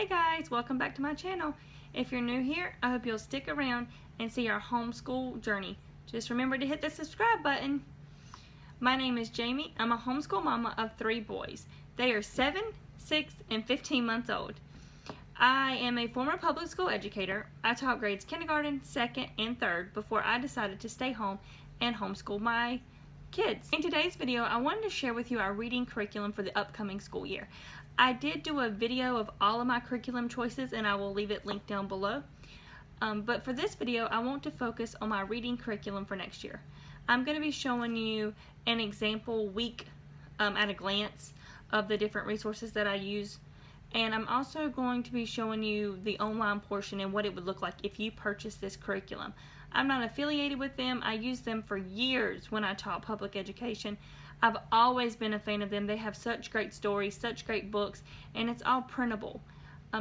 guys, welcome back to my channel. If you're new here, I hope you'll stick around and see our homeschool journey. Just remember to hit the subscribe button. My name is Jamie. I'm a homeschool mama of 3 boys. They are 7, 6, and 15 months old. I am a former public school educator. I taught grades kindergarten, 2nd, and 3rd before I decided to stay home and homeschool my kids. In today's video, I wanted to share with you our reading curriculum for the upcoming school year. I did do a video of all of my curriculum choices, and I will leave it linked down below. But for this video, I want to focus on my reading curriculum for next year. I'm going to be showing you an example week at a glance of the different resources that I use. And I'm also going to be showing you the online portion and what it would look like if you purchase this curriculum. I'm not affiliated with them. I used them for years when I taught public education. I've always been a fan of them. They have such great stories, such great books, and it's all printable.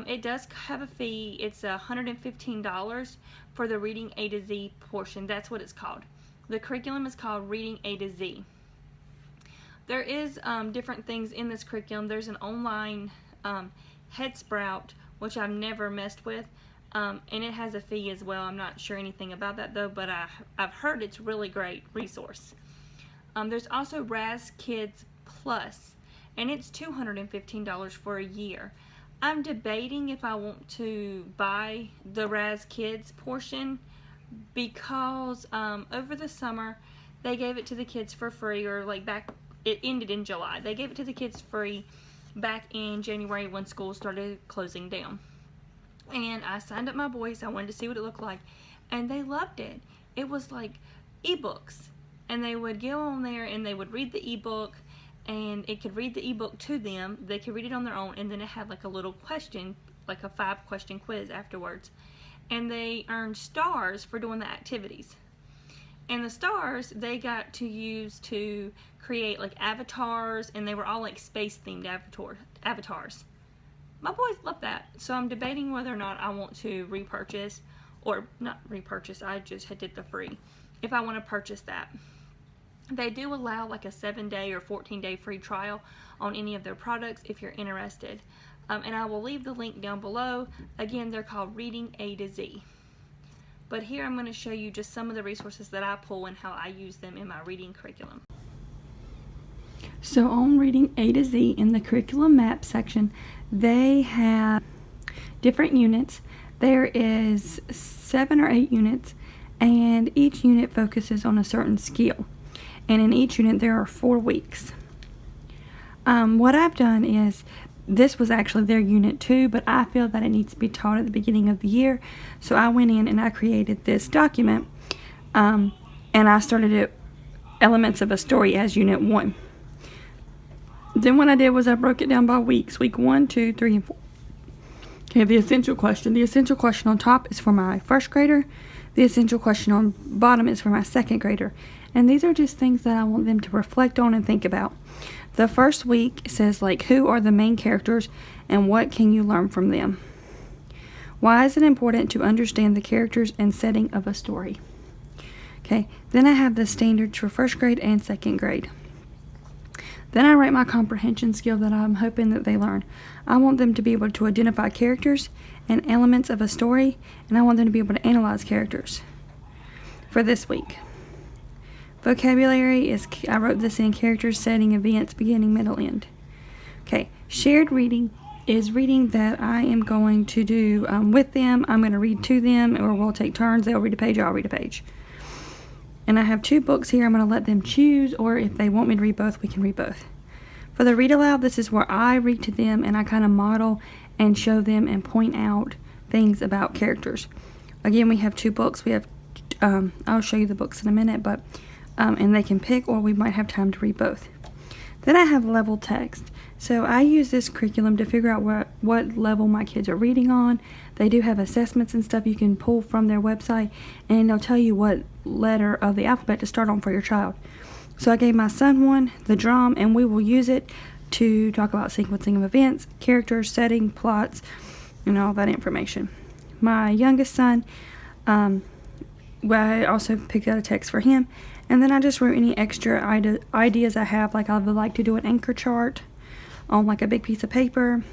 It does have a fee. It's $115 for the Reading A to Z portion. That's what it's called. The curriculum is called Reading A to Z. There is different things in this curriculum. There's an online Head Sprout, which I've never messed with, and it has a fee as well. I'm not sure anything about that though, but I've heard it's a really great resource. There's also Raz Kids Plus, and it's $215 for a year. I'm debating if I want to buy the Raz Kids portion because over the summer they gave it to the kids for free, or it ended in July. They gave it to the kids free back in January when school started closing down. And I signed up my boys. I wanted to see what it looked like, and they loved it. It was like ebooks. And they would go on there and they would read the ebook, and it could read the ebook to them. They could read it on their own, and then it had like a little question, like a 5-question quiz afterwards. And they earned stars for doing the activities. And the stars they got to use to create like avatars, and they were all like space themed avatars. My boys love that. So I'm debating whether or not I want to repurchase, or not repurchase, I just did the free. If I want to purchase that. They do allow like a 7-day or 14-day free trial on any of their products if you're interested. And I will leave the link down below. Again, they're called Reading A to Z. But here I'm going to show you just some of the resources that I pull and how I use them in my reading curriculum. So on Reading A to Z, in the curriculum map section, they have different units. There is 7 or 8 units, and each unit focuses on a certain skill. And in each unit there are 4 weeks. What I've done is, this was actually their unit 2, but I feel that it needs to be taught at the beginning of the year. So I went in and I created this document, and I started it Elements of a Story as unit 1. Then what I did was I broke it down by weeks, week 1, 2, 3, and 4. Okay, the essential question. The essential question on top is for my 1st grader. The essential question on bottom is for my 2nd grader. And these are just things that I want them to reflect on and think about. The first week says like, who are the main characters and what can you learn from them? Why is it important to understand the characters and setting of a story? Okay, then I have the standards for 1st grade and 2nd grade. Then I write my comprehension skill that I'm hoping that they learn. I want them to be able to identify characters and elements of a story, and I want them to be able to analyze characters for this week. Vocabulary is, I wrote this in: characters, setting, events, beginning, middle, end. Okay, shared reading is reading that I am going to do with them. I'm going to read to them, or we'll take turns. They'll read a page, I'll read a page. And I have 2 books here. I'm going to let them choose, or if they want me to read both, we can read both. For the read aloud, this is where I read to them and I kind of model and show them and point out things about characters. Again, we have 2 books. We have, I'll show you the books in a minute, but and they can pick, or we might have time to read both. Then I have level text. So I use this curriculum to figure out what level my kids are reading on. They do have assessments and stuff you can pull from their website, and they'll tell you what letter of the alphabet to start on for your child. So I gave my son one, the drum, and we will use it to talk about sequencing of events, characters, setting, plots, and all that information. My youngest son, I also picked out a text for him, and then I just wrote any extra ideas I have. Like I would like to do an anchor chart on like a big piece of paper.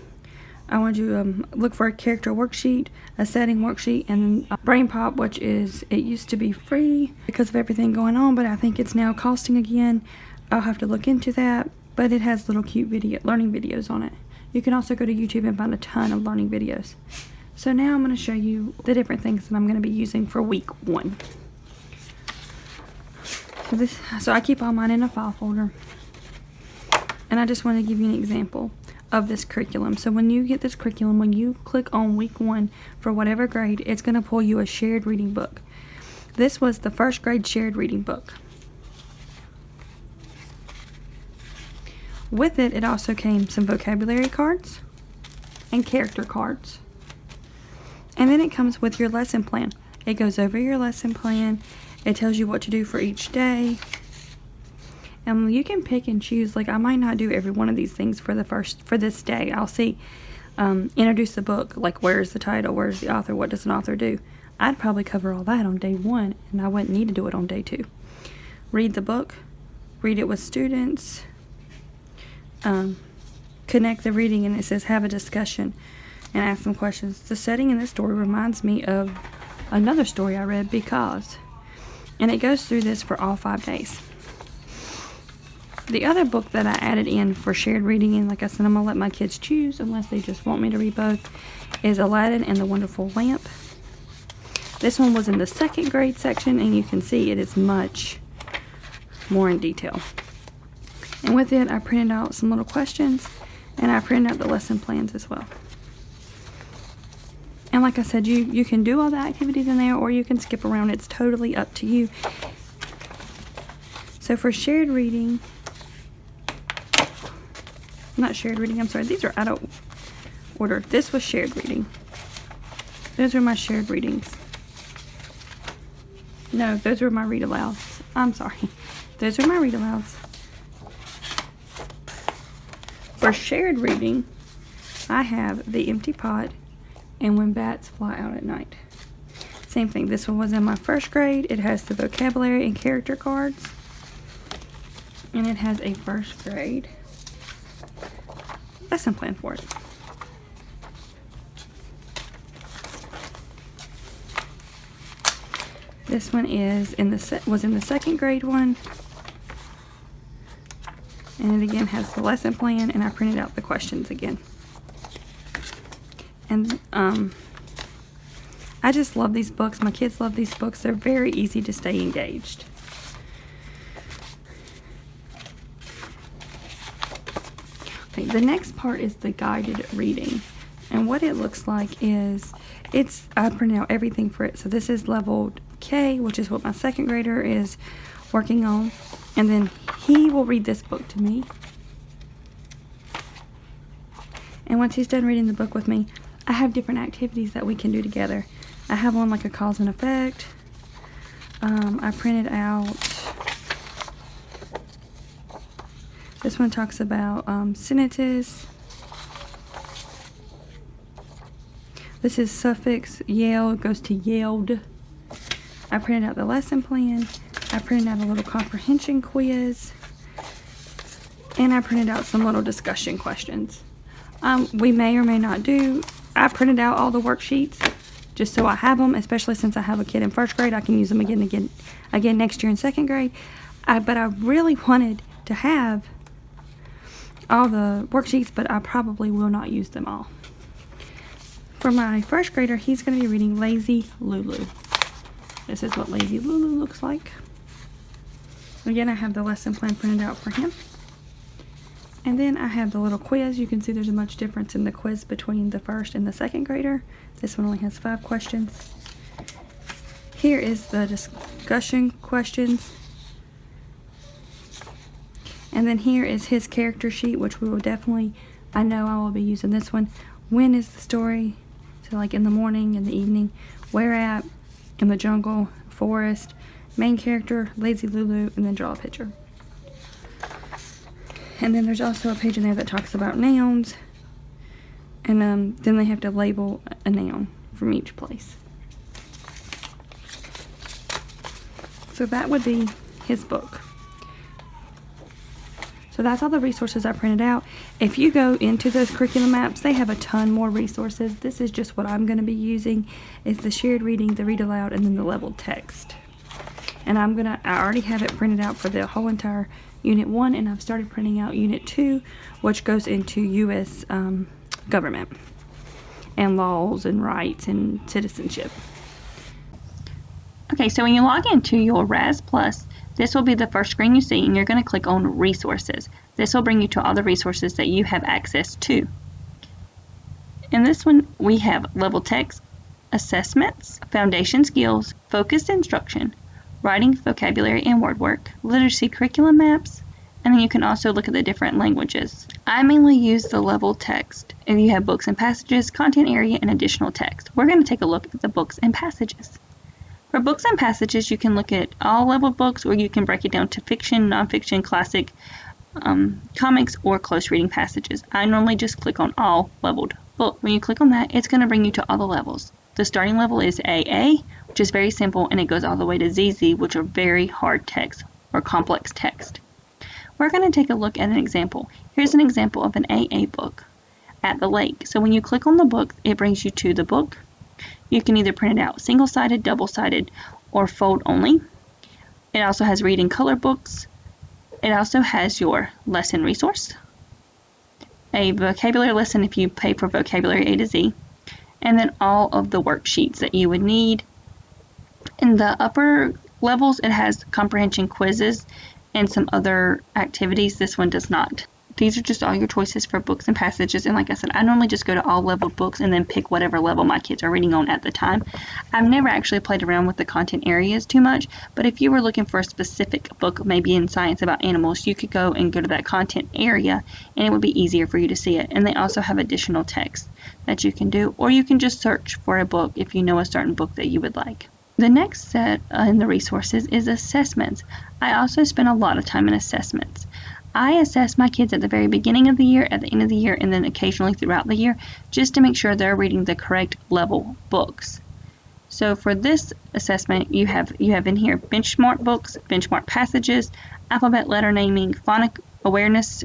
I want you to look for a character worksheet, a setting worksheet, and Brain Pop, which is, it used to be free because of everything going on, but I think it's now costing again. I'll have to look into that, but it has little cute learning videos on it. You can also go to YouTube and find a ton of learning videos. So now I'm going to show you the different things that I'm going to be using for week 1. So I keep all mine in a file folder. And I just want to give you an example of this curriculum. So when you get this curriculum, when you click on week 1 for whatever grade, it's going to pull you a shared reading book. This was the first grade shared reading book. With it, it also came some vocabulary cards and character cards. And then it comes with your lesson plan. It goes over your lesson plan. It tells you what to do for each day. And you can pick and choose. Like, I might not do every one of these things for this day. I'll see, introduce the book, like where's the title, where's the author, what does an author do. I'd probably cover all that on day 1, and I wouldn't need to do it on day 2. Read the book, read it with students, connect the reading, and it says have a discussion and ask some questions. The setting in this story reminds me of another story I read, Because, and it goes through this for all 5 days. The other book that I added in for shared reading, and like I said, I'm going to let my kids choose unless they just want me to read both, is Aladdin and the Wonderful Lamp. This one was in the 2nd grade section, and you can see it is much more in detail. And with it, I printed out some little questions, and I printed out the lesson plans as well. And like I said, you can do all the activities in there, or you can skip around. It's totally up to you. So for shared reading, not shared reading, I'm sorry, these are out of order. This was shared reading. Those are my shared readings. No, those were my read alouds. I'm sorry. Those are my read alouds. For shared reading, I have The Empty Pot and When Bats Fly Out at Night. Same thing. This one was in my 1st grade. It has the vocabulary and character cards. And it has a 1st grade lesson plan for it. This one is was in the 2nd grade one. And it again has the lesson plan, and I printed out the questions again. And I just love these books. My kids love these books. They're very easy to stay engaged. Okay, the next part is the guided reading. And what it looks like is, I printed out everything for it. So this is level K, which is what my 2nd grader is working on. And then he will read this book to me. And once he's done reading the book with me, I have different activities that we can do together. I have one like a cause and effect. I printed out, this one talks about sentences. This is suffix Yale, goes to yelled. I printed out the lesson plan. I printed out a little comprehension quiz. And I printed out some little discussion questions. We may or may not do. I printed out all the worksheets just so I have them, especially since I have a kid in 1st grade. I can use them again next year in 2nd grade. But I really wanted to have all the worksheets, but I probably will not use them all. For my 1st grader, he's going to be reading Lazy Lulu. This is what Lazy Lulu looks like. Again, I have the lesson plan printed out for him. And then I have the little quiz. You can see there's a much difference in the quiz between the 1st and the 2nd grader. This one only has 5 questions. Here is the discussion questions. And then here is his character sheet, which we will definitely, I know I will be using this one. When is the story? So like in the morning, in the evening. Where at? In the jungle, forest. Main character, Lazy Lulu, and then draw a picture. And then there's also a page in there that talks about nouns. And then they have to label a noun from each place. So that would be his book. So that's all the resources I printed out. If you go into those curriculum maps, they have a ton more resources. This is just what I'm going to be using, is the shared reading, the read aloud, and then the leveled text. And I already have it printed out for the whole entire Unit 1, and I've started printing out Unit 2, which goes into U.S. Government and laws and rights and citizenship. Okay, so when you log into your RAS Plus, this will be the first screen you see, and you're going to click on Resources. This will bring you to all the resources that you have access to. In this one, we have level text, assessments, foundation skills, focused instruction, writing, vocabulary, and word work, literacy curriculum maps, and then you can also look at the different languages. I mainly use the level text. If you have books and passages, content area, and additional text. We're going to take a look at the books and passages. For books and passages, you can look at all leveled books, or you can break it down to fiction, nonfiction, classic, comics, or close reading passages. I normally just click on all leveled book. When you click on that, it's going to bring you to all the levels. The starting level is AA, which is very simple, and it goes all the way to ZZ, which are very hard text or complex text. We're going to take a look at an example. Here's an example of an AA book, At the Lake. So when you click on the book, it brings you to the book. You can either print it out single-sided, double-sided, or fold only. It also has read and color books. It also has your lesson resource, a vocabulary lesson if you pay for vocabulary A to Z, and then all of the worksheets that you would need. In the upper levels, it has comprehension quizzes and some other activities. This one does not. These are just all your choices for books and passages, and like I said, I normally just go to all leveled books and then pick whatever level my kids are reading on at the time. I've never actually played around with the content areas too much, but if you were looking for a specific book, maybe in science about animals, you could go and go to that content area, and it would be easier for you to see it. And they also have additional text that you can do, or you can just search for a book if you know a certain book that you would like. The next set in the resources is assessments. I also spend a lot of time in assessments. I assess my kids at the very beginning of the year, at the end of the year, and then occasionally throughout the year, just to make sure they're reading the correct level books. So for this assessment, you have in here benchmark books, benchmark passages, alphabet letter naming, phonic awareness,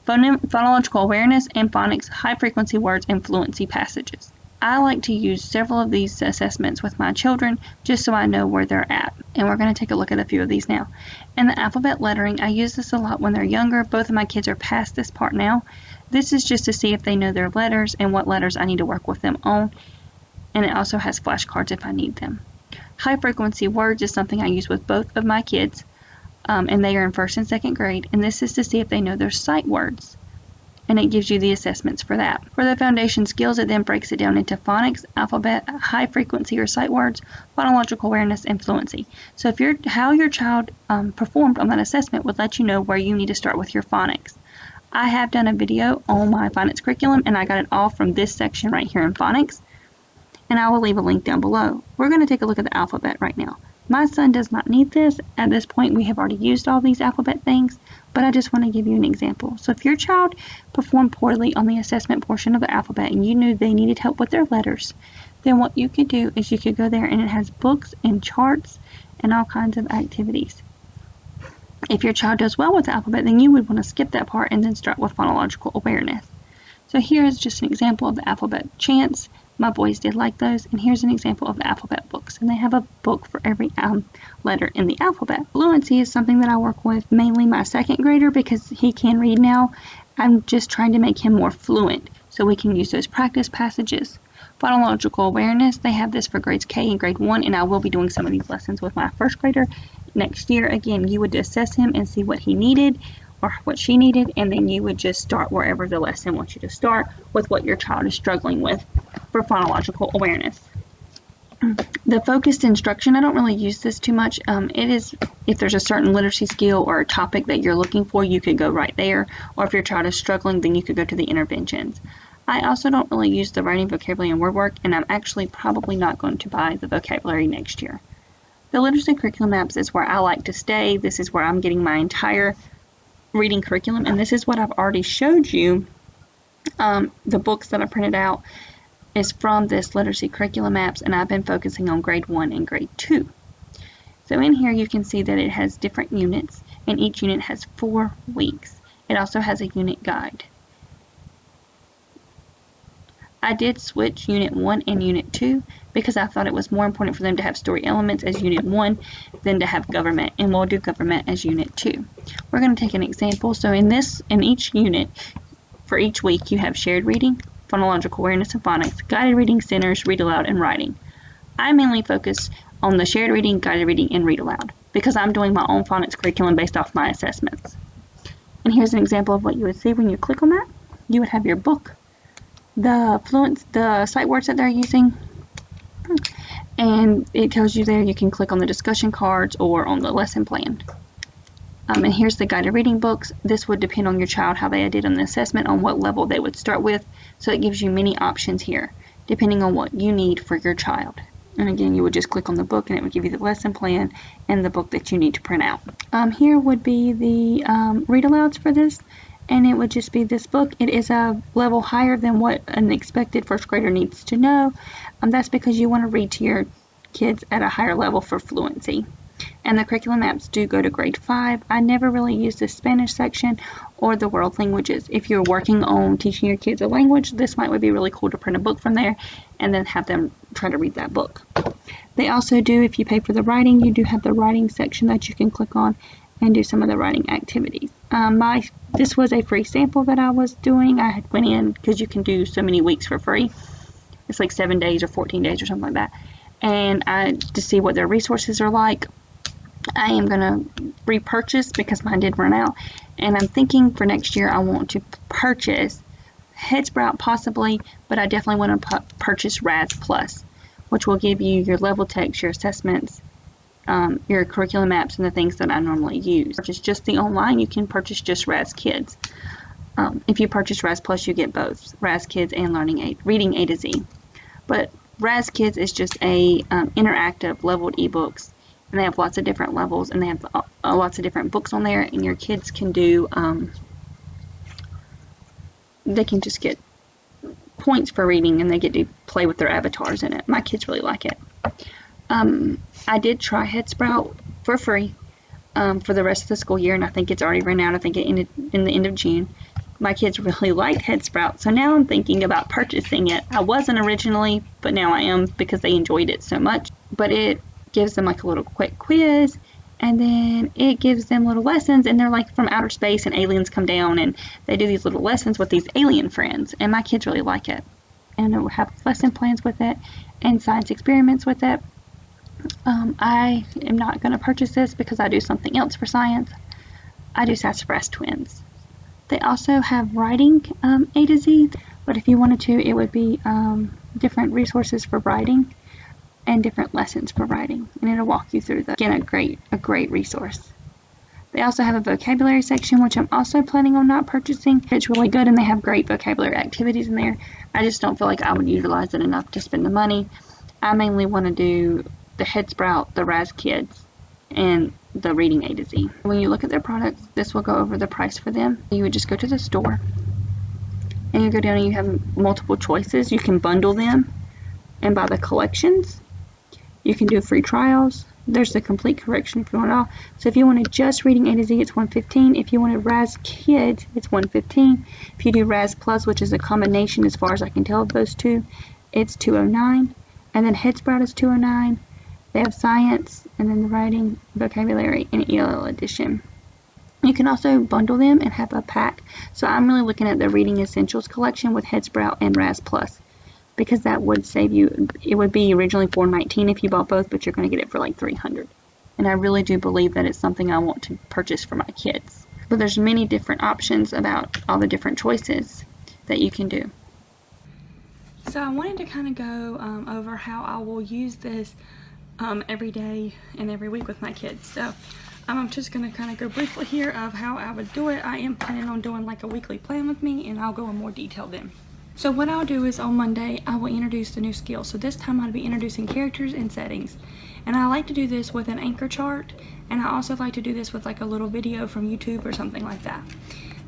phonological awareness, and phonics, high frequency words, and fluency passages. I like to use several of these assessments with my children just so I know where they're at. And we're going to take a look at a few of these now. In the alphabet lettering, I use this a lot when they're younger. Both of my kids are past this part now. This is just to see if they know their letters and what letters I need to work with them on. And it also has flashcards if I need them. High frequency words is something I use with both of my kids, and they are in 1st and 2nd grade. And this is to see if they know their sight words. And it gives you the assessments for that. For the foundation skills, it then breaks it down into phonics, alphabet, high frequency or sight words, phonological awareness, and fluency. So if how your child performed on that assessment would let you know where you need to start with your phonics. I have done a video on my phonics curriculum, and I got it all from this section right here in phonics, and I will leave a link down below. We're going to take a look at the alphabet right now. My son does not need this. At this point, we have already used all these alphabet things, but I just want to give you an example. So if your child performed poorly on the assessment portion of the alphabet and you knew they needed help with their letters, then what you could do is you could go there, and it has books and charts and all kinds of activities. If your child does well with the alphabet, then you would want to skip that part and then start with phonological awareness. So here is just an example of the alphabet chants. My boys did like those, and here's an example of the alphabet books, and they have a book for every letter in the alphabet. Fluency is something that I work with mainly my 2nd grader because he can read now. I'm just trying to make him more fluent so we can use those practice passages. Phonological awareness, they have this for grades K and grade 1, and I will be doing some of these lessons with my 1st grader next year. Again, you would assess him and see what he needed or what she needed, and then you would just start wherever the lesson wants you to start with what your child is struggling with for phonological awareness. The focused instruction, I don't really use this too much. It is if there's a certain literacy skill or a topic that you're looking for, you could go right there, or if your child is struggling, then you could go to the interventions. I also don't really use the writing, vocabulary, and word work, and I'm actually probably not going to buy the vocabulary next year. The literacy curriculum maps is where I like to stay. This is where I'm getting my entire reading curriculum, and this is what I've already showed you. The books that I printed out is from this literacy curriculum maps, and I've been focusing on grade 1 and grade 2. So in here you can see that it has different units, and each unit has 4 weeks. It also has a unit guide. I did switch Unit 1 and Unit 2 because I thought it was more important for them to have story elements as Unit 1 than to have government, and we'll do government as Unit 2. We're going to take an example. So in each unit, for each week, you have shared reading, phonological awareness and phonics, guided reading centers, read aloud, and writing. I mainly focus on the shared reading, guided reading, and read aloud because I'm doing my own phonics curriculum based off my assessments. And here's an example of what you would see when you click on that. You would have your book, the sight words that they're using, and it tells you there you can click on the discussion cards or on the lesson plan. And here's the guided reading books. This would depend on your child, how they did on the assessment, on what level they would start with. So it gives you many options here, depending on what you need for your child. And again, you would just click on the book and it would give you the lesson plan and the book that you need to print out. Here would be the read alouds for this. And it would just be this book. It is a level higher than what an expected first grader needs to know. That's because you want to read to your kids at a higher level for fluency. And the curriculum apps do go to grade 5. I never really use the Spanish section or the world languages. If you're working on teaching your kids a language, this would be really cool to print a book from there and then have them try to read that book. They also do, if you pay for the writing, you do have the writing section that you can click on and do some of the writing activities. This was a free sample that I was doing. I went in because you can do so many weeks for free. It's like 7 days or 14 days or something like that. And to see what their resources are like. I am going to repurchase because mine did run out. And I'm thinking for next year I want to purchase Headsprout possibly, but I definitely want to purchase RAS Plus, which will give you your level text, your assessments, your curriculum apps, and the things that I normally use. Purchase just the online, you can purchase just RAS Kids. If you purchase RAS Plus, you get both RAS Kids and Reading A to Z. But RAS Kids is just a interactive leveled ebooks, and they have lots of different levels, and they have lots of different books on there, and your kids can do, they can just get points for reading, and they get to play with their avatars in it. My kids really like it. I did try Headsprout for free for the rest of the school year, and I think it's already run out. I think it ended in the end of June. My kids really liked Headsprout, so now I'm thinking about purchasing it. I wasn't originally, but now I am because they enjoyed it so much. But it gives them like a little quick quiz, and then it gives them little lessons, and they're like from outer space, and aliens come down, and they do these little lessons with these alien friends, and my kids really like it. And it will have lesson plans with it and science experiments with it. I am not going to purchase this because I do something else for science. I do Sassafras Twins. They also have writing A to Z, but if you wanted to, it would be different resources for writing and different lessons for writing, and it'll walk you through that. Again, a great resource. They also have a vocabulary section, which I'm also planning on not purchasing. It's really good, and they have great vocabulary activities in there. I just don't feel like I would utilize it enough to spend the money. I mainly want to do the Headsprout, the RAS Kids, and the Reading A to Z. When you look at their products, this will go over the price for them. You would just go to the store, and you go down and you have multiple choices. You can bundle them and buy the collections. You can do free trials. There's the complete correction if you want it all. So if you wanted just Reading A to Z, it's $115. If you wanted RAS Kids, it's $115. If you do RAS Plus, which is a combination as far as I can tell of those two, it's $209. And then Headsprout is $209. They have science, and then the writing, vocabulary, and ELL edition. You can also bundle them and have a pack. So I'm really looking at the Reading Essentials collection with Headsprout and RAS Plus, because that would save you. It would be originally $419 if you bought both, but you're going to get it for like $300. And I really do believe that it's something I want to purchase for my kids. But there's many different options about all the different choices that you can do. So I wanted to kind of go over how I will use this every day and every week with my kids. So I'm just going to kind of go briefly here of how I would do it. I am planning on doing like a weekly plan with me, and I'll go in more detail then. So what I'll do is on Monday, I will introduce the new skill. So this time I'll be introducing characters and settings. And I like to do this with an anchor chart, and I also like to do this with like a little video from YouTube or something like that.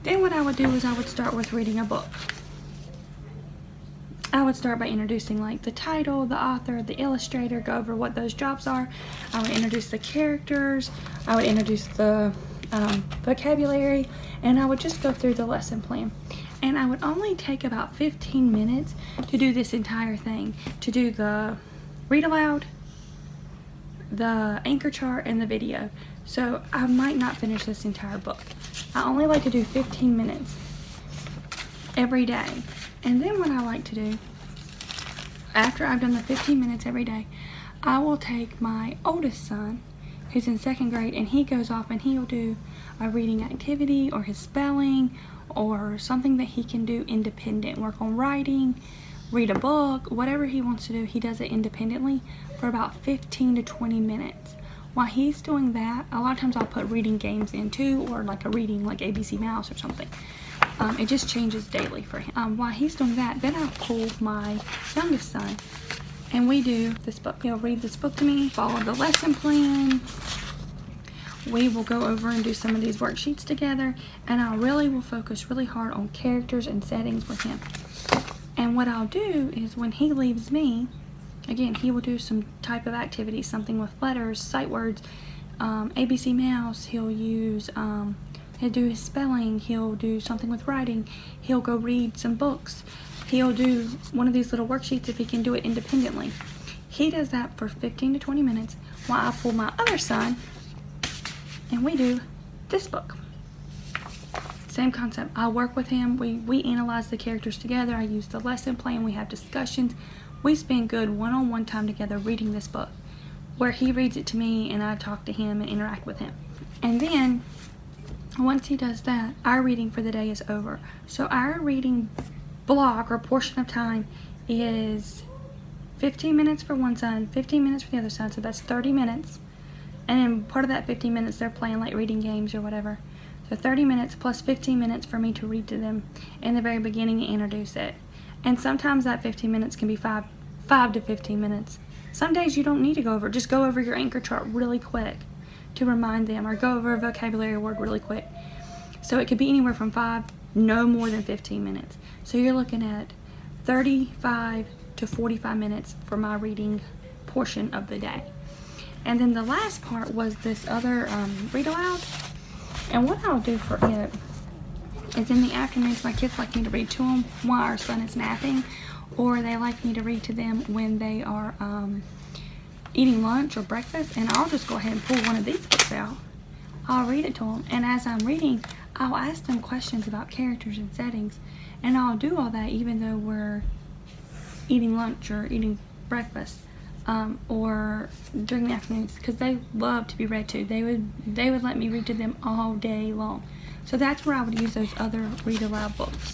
Then what I would do is I would start with reading a book. I would start by introducing like the title, the author, the illustrator, go over what those jobs are. I would introduce the characters. I would introduce the vocabulary, and I would just go through the lesson plan. And I would only take about 15 minutes to do this entire thing, to do the read aloud, the anchor chart, and the video. So I might not finish this entire book. I only like to do 15 minutes every day. And then what I like to do, after I've done the 15 minutes every day, I will take my oldest son, who's in 2nd grade, and he goes off and he'll do a reading activity or his spelling or something that he can do independent, work on writing, read a book, whatever he wants to do. He does it independently for about 15 to 20 minutes. While he's doing that, a lot of times I'll put reading games in too, or like a reading like ABC Mouse or something. It just changes daily for him. While he's doing that, then I'll pull my youngest son, and we do this book. He'll read this book to me, follow the lesson plan. We will go over and do some of these worksheets together, and I really will focus really hard on characters and settings with him. And what I'll do is when he leaves me, again, he will do some type of activity, something with letters, sight words, ABC Mouse. He'll use, he'll do his spelling. He'll do something with writing. He'll go read some books. He'll do one of these little worksheets if he can do it independently. He does that for 15 to 20 minutes while I pull my other son and we do this book. Same concept. I work with him. We analyze the characters together. I use the lesson plan. We have discussions. We spend good one-on-one time together reading this book, where he reads it to me and I talk to him and interact with him. And then once he does that, our reading for the day is over. So our reading block or portion of time is 15 minutes for one son, 15 minutes for the other son, so that's 30 minutes. And then part of that 15 minutes they're playing like reading games or whatever. So 30 minutes plus 15 minutes for me to read to them in the very beginning and introduce it. And sometimes that 15 minutes can be 5 to 15 minutes. Some days you don't need to go over, just go over your anchor chart really quick to remind them, or go over a vocabulary word really quick. So it could be anywhere from 5, no more than 15 minutes. So you're looking at 35 to 45 minutes for my reading portion of the day. And then the last part was this other read aloud. And what I'll do for it is in the afternoons, my kids like me to read to them while our son is napping, or they like me to read to them when they are eating lunch or breakfast. And I'll just go ahead and pull one of these books out. I'll read it to them, and as I'm reading, I'll ask them questions about characters and settings, and I'll do all that even though we're eating lunch or eating breakfast, or during the afternoons, because they love to be read to. They would let me read to them all day long. So that's where I would use those other read aloud books.